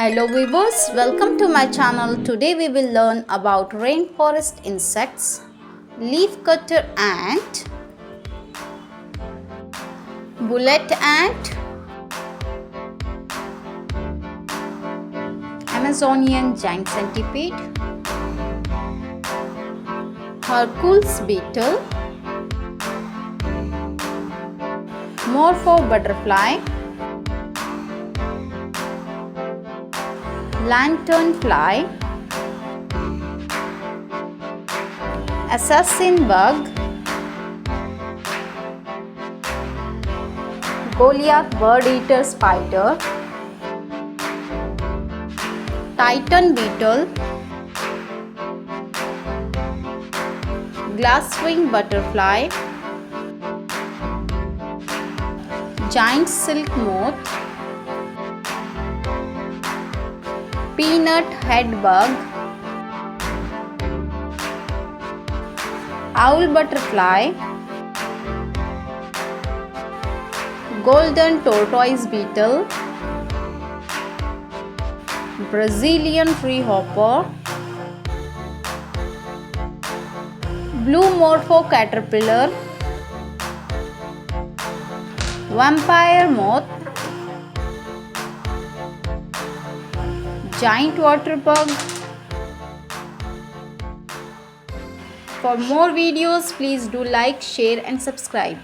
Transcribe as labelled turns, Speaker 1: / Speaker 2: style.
Speaker 1: Hello viewers, welcome to my channel. Today we will learn about rainforest insects, leafcutter ant, bullet ant, Amazonian giant centipede, Hercules beetle, morpho butterfly, lanternfly, assassin bug, Goliath bird-eater spider, titan beetle, glasswing butterfly, giant silk moth, peanut head bug, owl butterfly, golden tortoise beetle, Brazilian treehopper, blue morpho caterpillar, vampire moth, giant water bug. For more videos, please do like, share and subscribe.